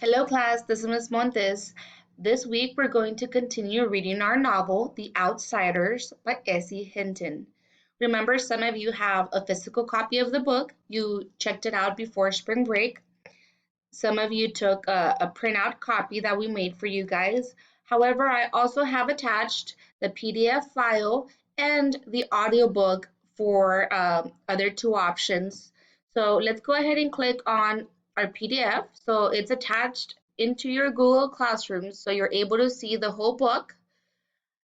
Hello class, this is Ms. Montes. This week we're going to continue reading our novel, The Outsiders by Essie Hinton. Remember, some of you have a physical copy of the book. You checked it out before spring break. Some of you took a printout copy that we made for you guys. However, I also have attached the PDF file and the audiobook for other two options. So let's go ahead and click on our PDF. So it's attached into your Google Classroom, so you're able to see the whole book.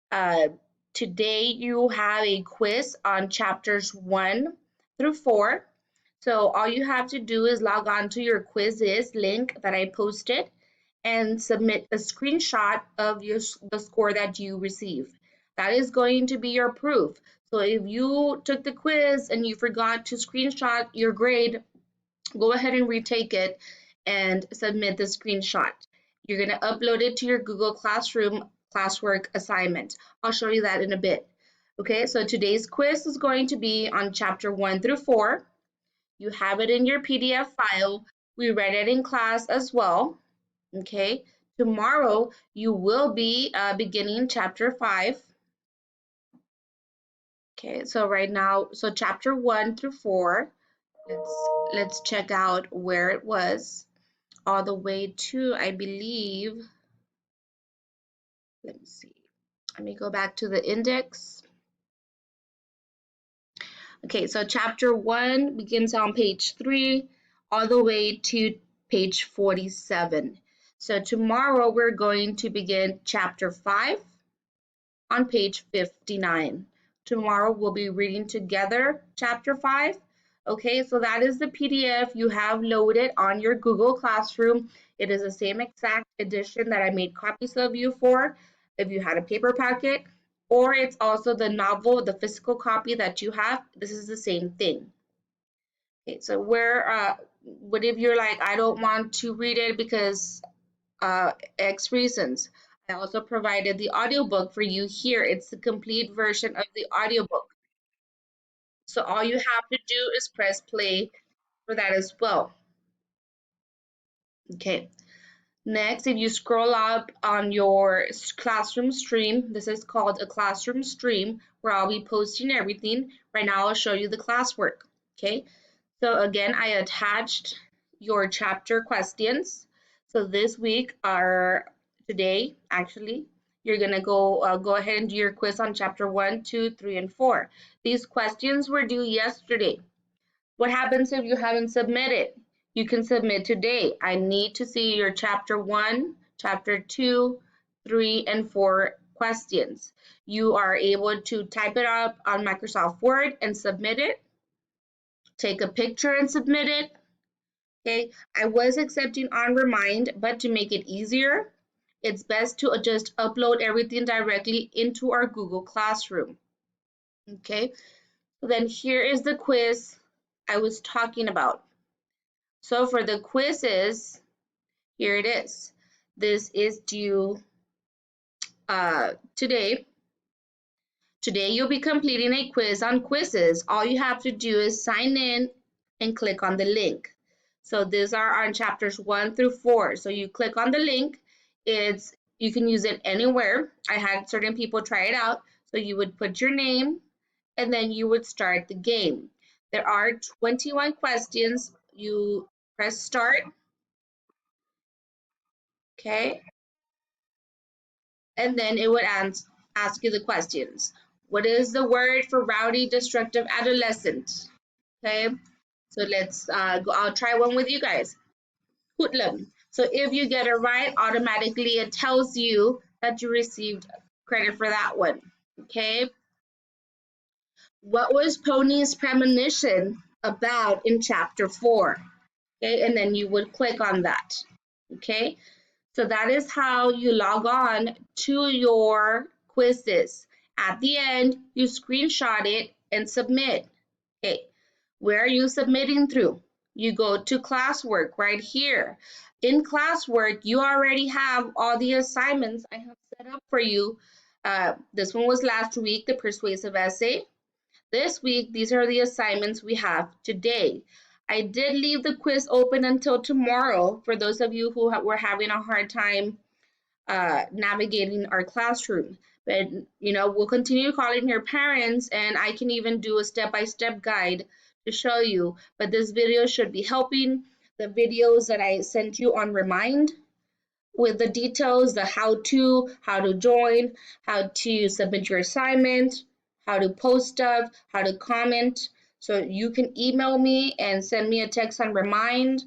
Uh, Today you have a quiz on chapters 1 through 4. So all you have to do is log on to your quizzes link that I posted and submit a screenshot of the score that you received. That is going to be your proof. So if you took the quiz and you forgot to screenshot your grade, go ahead and retake it and submit the screenshot. You're going to upload it to your Google Classroom classwork assignment. I'll show you that in a bit. Okay, so today's quiz is going to be on chapter 1 through 4. You have it in your PDF file. We read it in class as well. Okay, tomorrow you will be beginning chapter 5. Okay, so right now, so chapter 1 through 4. Let's check out where it was all the way to, I believe, let me see. Let me go back to the index. Okay, so chapter 1 begins on page 3 all the way to page 47. So tomorrow we're going to begin chapter 5 on page 59. Tomorrow we'll be reading together chapter 5. Okay, so that is the PDF you have loaded on your Google Classroom. It is the same exact edition that I made copies of you for if you had a paper packet, or it's also the novel, the physical copy that you have. This is the same thing. Okay, so what if you're like, I don't want to read it because X reasons. I also provided the audiobook for you here. It's the complete version of the audiobook. So all you have to do is press play for that as well. Okay. Next, if you scroll up on your classroom stream, this is called a classroom stream where I'll be posting everything. Right now, I'll show you the classwork. Okay. So again, I attached your chapter questions. So this week, today actually, you're gonna go ahead and do your quiz on chapter 1, 2, 3, and 4. These questions were due yesterday. What happens if you haven't submitted? You can submit today. I need to see your chapter 1, chapter 2, 3, and 4 questions. You are able to type it up on Microsoft Word and submit it. Take a picture and submit it. Okay, I was accepting on Remind, but to make it easier, it's best to just upload everything directly into our Google Classroom. Okay, so then here is the quiz I was talking about. So for the quizzes, here it is. This is due today. Today you'll be completing a quiz on quizzes. All you have to do is sign in and click on the link. So these are on chapters 1 through 4. So you click on the link. You can use it anywhere. I had certain people try it out. So you would put your name and then you would start the game. There are 21 questions. You press start. Okay. And then it would ask you the questions. What is the word for rowdy, destructive adolescent? Okay. So let's go. I'll try one with you guys. Hoodlum. So if you get it right, automatically it tells you that you received credit for that one. Okay. What was Pony's premonition about in chapter 4? Okay, and then you would click on that. Okay, so that is how you log on to your quizzes. At the end, you screenshot it and submit. Okay, where are you submitting through? You go to classwork right here. In classwork, you already have all the assignments I have set up for you. This one was last week, the persuasive essay. This week, these are the assignments we have today. I did leave the quiz open until tomorrow for those of you who were having a hard time navigating our classroom. But we'll continue calling your parents, and I can even do a step-by-step guide to show you. But this video should be helping. The videos that I sent you on Remind with the details, the how to join, how to submit your assignment, how to post stuff, how to comment. So you can email me and send me a text on Remind.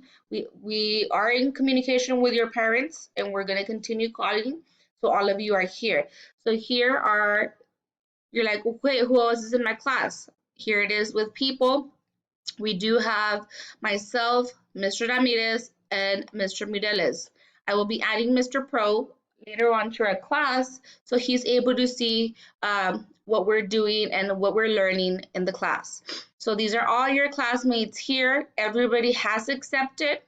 We are in communication with your parents, and we're going to continue calling. So all of you are here. So here are, you're like, wait, who else is in my class? Here it is with people. We do have myself, Mr. Ramirez, and Mr. Mireles. I will be adding Mr. Pro later on to our class so he's able to see what we're doing and what we're learning in the class. So these are all your classmates here. Everybody has accepted,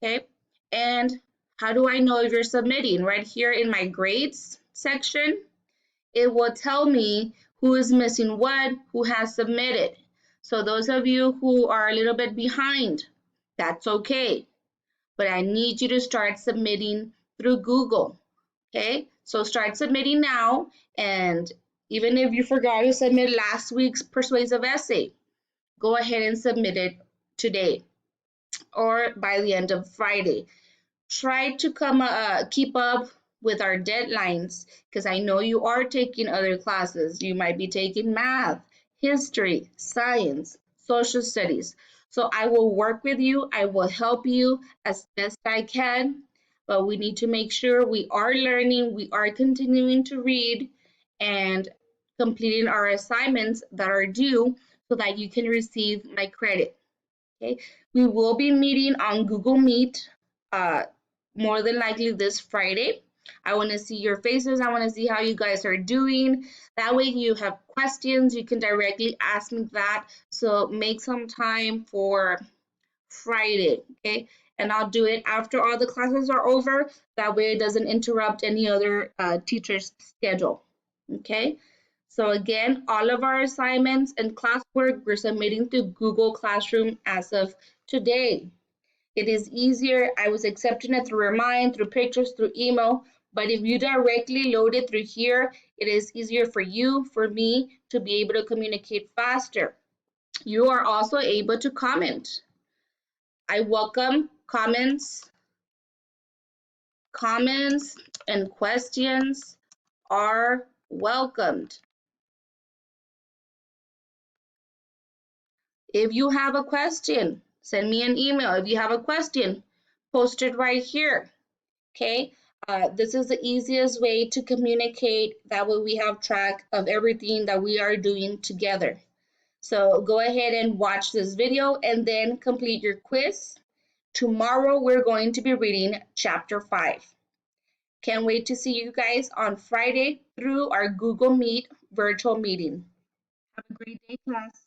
okay? And how do I know if you're submitting? Right here in my grades section, it will tell me who is missing what, who has submitted. So those of you who are a little bit behind, that's okay. But I need you to start submitting through Google, okay? So start submitting now, and even if you forgot to submit last week's persuasive essay, go ahead and submit it today or by the end of Friday. Try to keep up with our deadlines because I know you are taking other classes. You might be taking math, history, science, social studies. So I will work with you. I will help you as best I can. But we need to make sure we are learning, we are continuing to read, and completing our assignments that are due so that you can receive my credit. Okay, we will be meeting on Google Meet uh, more than likely this Friday. I want to see your faces. I want to see how you guys are doing. That way, you have questions, you can directly ask me that. So make some time for Friday, okay? And I'll do it after all the classes are over. That way, it doesn't interrupt any other teacher's schedule, okay? So again, all of our assignments and classwork we're submitting to Google Classroom as of today. It is easier. I was accepting it through Remind, through pictures, through email. But if you directly load it through here, it is easier for you, for me, to be able to communicate faster. You are also able to comment. I welcome comments. Comments and questions are welcomed. If you have a question, send me an email. If you have a question, post it right here. Okay, this is the easiest way to communicate. That way we have track of everything that we are doing together. So go ahead and watch this video and then complete your quiz. Tomorrow we're going to be reading chapter 5. Can't wait to see you guys on Friday through our Google Meet virtual meeting. Have a great day, class.